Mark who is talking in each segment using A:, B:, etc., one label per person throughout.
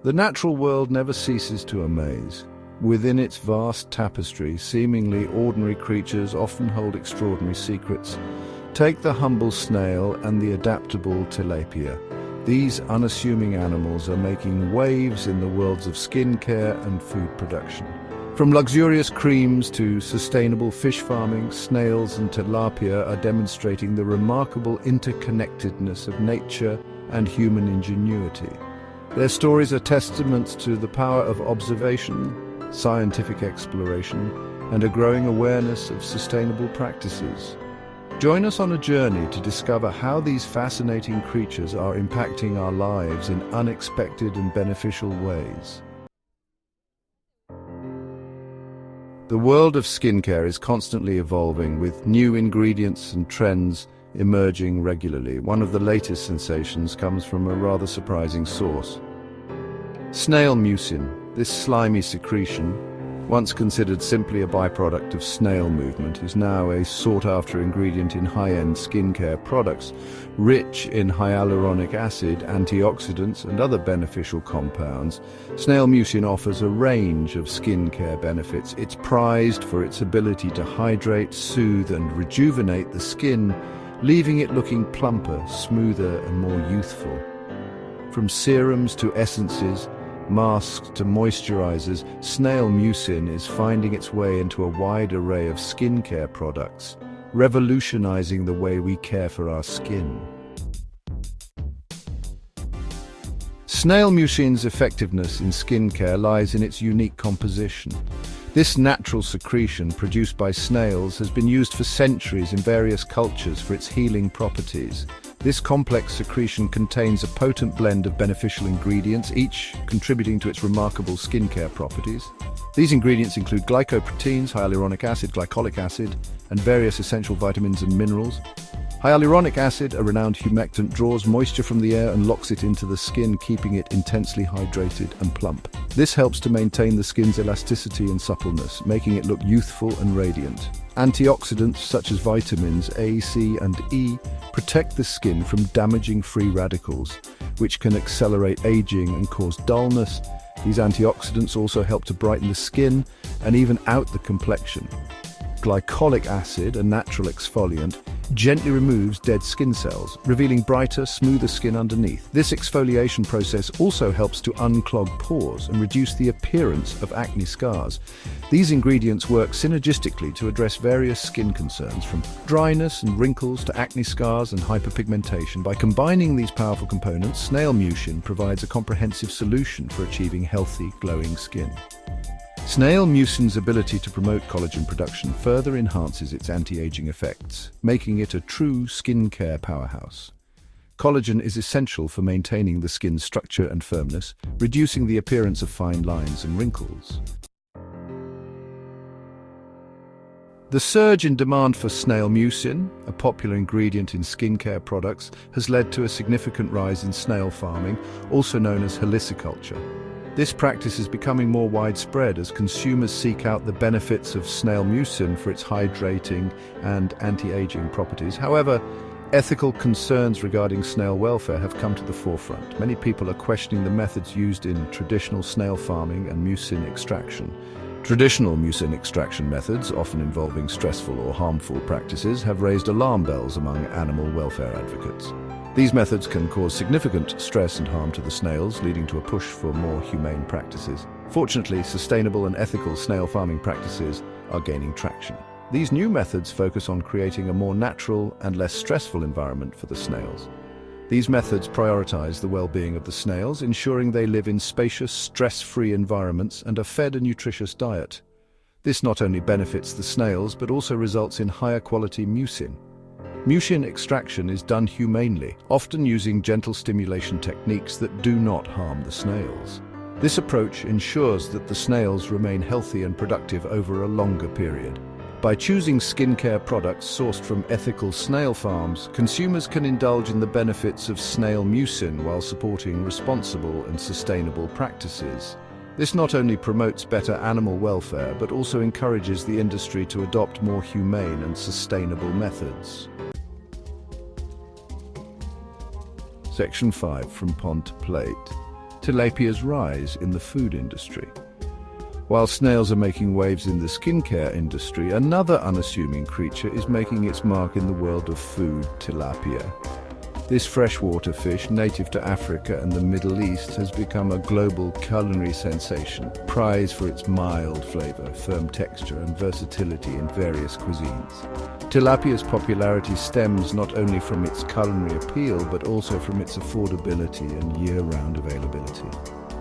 A: The natural world never ceases to amaze. Within its vast tapestry, seemingly ordinary creatures often hold extraordinary secrets. Take the humble snail and the adaptable tilapia. These unassuming animals are making waves in the worlds of skincare and food production. From luxurious creams to sustainable fish farming, snails and tilapia are demonstrating the remarkable interconnectedness of nature and human ingenuity. Their stories are testaments to the power of observation, scientific exploration, and a growing awareness of sustainable practices. Join us on a journey to discover how these fascinating creatures are impacting our lives in unexpected and beneficial ways. The world of skincare is constantly evolving, with new ingredients and trends emerging regularly. One of the latest sensations comes from a rather surprising source. Snail mucin, this slimy secretion, once considered simply a byproduct of snail movement, is now a sought-after ingredient in high-end skincare products. Rich in hyaluronic acid, antioxidants, and other beneficial compounds, snail mucin offers a range of skincare benefits. It's prized for its ability to hydrate, soothe, and rejuvenate the skin, leaving it looking plumper, smoother, and more youthful. From serums to essences, masks to moisturizers, snail mucin is finding its way into a wide array of skincare products, revolutionizing the way we care for our skin. Snail mucin's effectiveness in skincare lies in its unique composition. This natural secretion produced by snails has been used for centuries in various cultures for its healing properties. This complex secretion contains a potent blend of beneficial ingredients, each contributing to its remarkable skincare properties. These ingredients include glycoproteins, hyaluronic acid, glycolic acid, and various essential vitamins and minerals. Hyaluronic acid, a renowned humectant, draws moisture from the air and locks it into the skin, keeping it intensely hydrated and plump. This helps to maintain the skin's elasticity and suppleness, making it look youthful and radiant. Antioxidants such as vitamins A, C, and E protect the skin from damaging free radicals, which can accelerate aging and cause dullness. These antioxidants also help to brighten the skin and even out the complexion. Glycolic acid, a natural exfoliant, gently removes dead skin cells, revealing brighter, smoother skin underneath. This exfoliation process also helps to unclog pores and reduce the appearance of acne scars. These ingredients work synergistically to address various skin concerns, from dryness and wrinkles to acne scars and hyperpigmentation. By combining these powerful components, snail mucin provides a comprehensive solution for achieving healthy, glowing skin. Snail mucin's ability to promote collagen production further enhances its anti-aging effects, making it a true skincare powerhouse. Collagen is essential for maintaining the skin's structure and firmness, reducing the appearance of fine lines and wrinkles. The surge in demand for snail mucin, a popular ingredient in skincare products, has led to a significant rise in snail farming, also known as heliculture. This practice is becoming more widespread as consumers seek out the benefits of snail mucin for its hydrating and anti-aging properties. However, ethical concerns regarding snail welfare have come to the forefront. Many people are questioning the methods used in traditional snail farming and mucin extraction. Traditional mucin extraction methods, often involving stressful or harmful practices, have raised alarm bells among animal welfare advocates. These methods can cause significant stress and harm to the snails, leading to a push for more humane practices. Fortunately, sustainable and ethical snail farming practices are gaining traction. These new methods focus on creating a more natural and less stressful environment for the snails. These methods prioritize the well-being of the snails, ensuring they live in spacious, stress-free environments and are fed a nutritious diet. This not only benefits the snails, but also results in higher quality mucin. Mucin extraction is done humanely, often using gentle stimulation techniques that do not harm the snails. This approach ensures that the snails remain healthy and productive over a longer period. By choosing skincare products sourced from ethical snail farms, consumers can indulge in the benefits of snail mucin while supporting responsible and sustainable practices. This not only promotes better animal welfare, but also encourages the industry to adopt more humane and sustainable methods. Section 5, From Pond to Plate. tilapia's rise in the food industry. While snails are making waves in the skincare industry, another unassuming creature is making its mark in the world of food: tilapia. This freshwater fish, native to Africa and the Middle East, has become a global culinary sensation, prized for its mild flavor, firm texture, and versatility in various cuisines. Tilapia's popularity stems not only from its culinary appeal, but also from its affordability and year-round availability.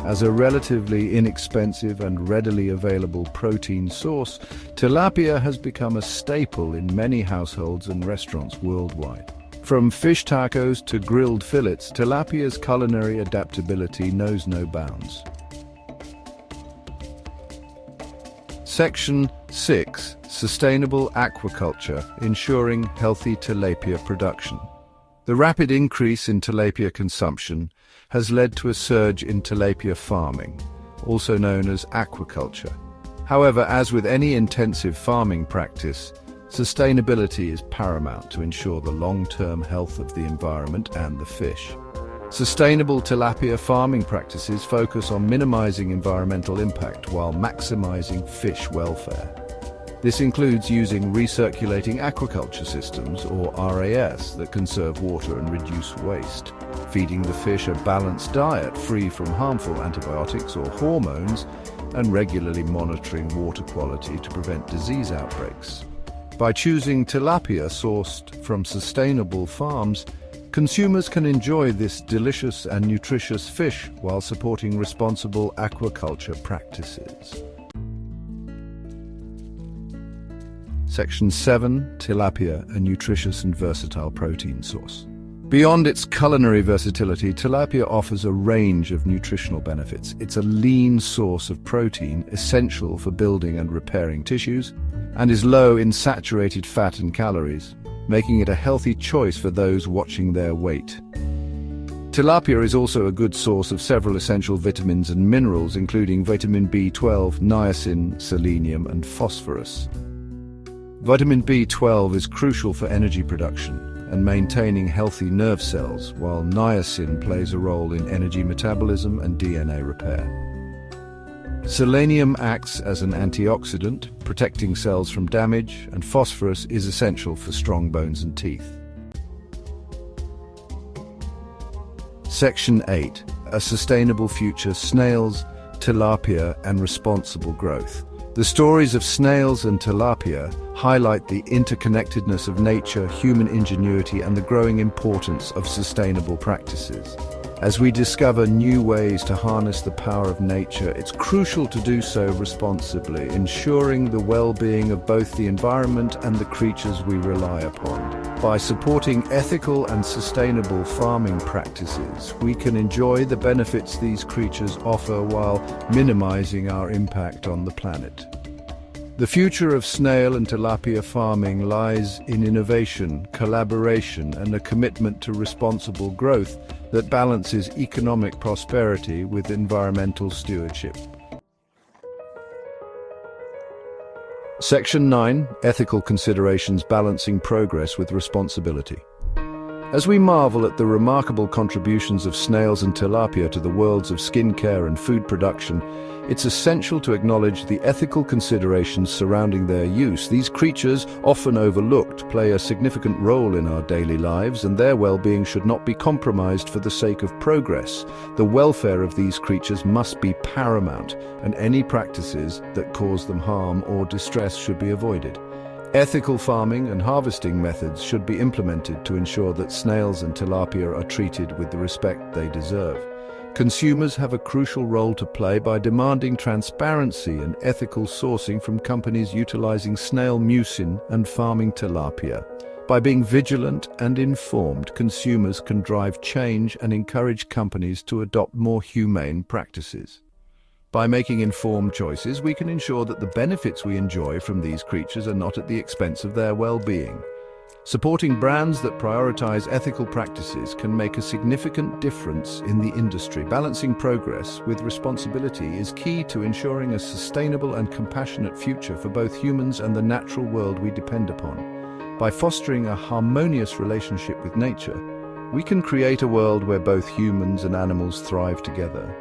A: As a relatively inexpensive and readily available protein source, tilapia has become a staple in many households and restaurants worldwide. From fish tacos to grilled fillets, tilapia's culinary adaptability knows no bounds. Section 6. Sustainable aquaculture, ensuring healthy tilapia production. The rapid increase in tilapia consumption has led to a surge in tilapia farming, also known as aquaculture. However, as with any intensive farming practice, sustainability is paramount to ensure the long-term health of the environment and the fish. Sustainable tilapia farming practices focus on minimizing environmental impact while maximizing fish welfare. This includes using recirculating aquaculture systems, or RAS, that conserve water and reduce waste, feeding the fish a balanced diet free from harmful antibiotics or hormones, and regularly monitoring water quality to prevent disease outbreaks. By choosing tilapia sourced from sustainable farms, consumers can enjoy this delicious and nutritious fish while supporting responsible aquaculture practices. Section 7. Tilapia, a nutritious and versatile protein source. Beyond its culinary versatility, tilapia offers a range of nutritional benefits. It's a lean source of protein, essential for building and repairing tissues, and is low in saturated fat and calories, making it a healthy choice for those watching their weight. Tilapia is also a good source of several essential vitamins and minerals, including vitamin B12, niacin, selenium, and phosphorus. Vitamin B12 is crucial for energy production and maintaining healthy nerve cells, while niacin plays a role in energy metabolism and DNA repair. Selenium acts as an antioxidant, protecting cells from damage, and phosphorus is essential for strong bones and teeth. Section 8. A sustainable future: snails, tilapia, and responsible growth. The stories of snails and tilapia highlight the interconnectedness of nature, human ingenuity, and the growing importance of sustainable practices. As we discover new ways to harness the power of nature, it's crucial to do so responsibly, ensuring the well-being of both the environment and the creatures we rely upon. By supporting ethical and sustainable farming practices, we can enjoy the benefits these creatures offer while minimizing our impact on the planet. The future of snail and tilapia farming lies in innovation, collaboration, and a commitment to responsible growth that balances economic prosperity with environmental stewardship. Section 9. Ethical considerations: balancing progress with responsibility. As we marvel at the remarkable contributions of snails and tilapia to the worlds of skincare and food production, it's essential to acknowledge the ethical considerations surrounding their use. These creatures, often overlooked, play a significant role in our daily lives, and their well-being should not be compromised for the sake of progress. The welfare of these creatures must be paramount, and any practices that cause them harm or distress should be avoided. Ethical farming and harvesting methods should be implemented to ensure that snails and tilapia are treated with the respect they deserve. Consumers have a crucial role to play by demanding transparency and ethical sourcing from companies utilizing snail mucin and farming tilapia. By being vigilant and informed, consumers can drive change and encourage companies to adopt more humane practices. By making informed choices, we can ensure that the benefits we enjoy from these creatures are not at the expense of their well-being. Supporting brands that prioritize ethical practices can make a significant difference in the industry. Balancing progress with responsibility is key to ensuring a sustainable and compassionate future for both humans and the natural world we depend upon. By fostering a harmonious relationship with nature, we can create a world where both humans and animals thrive together.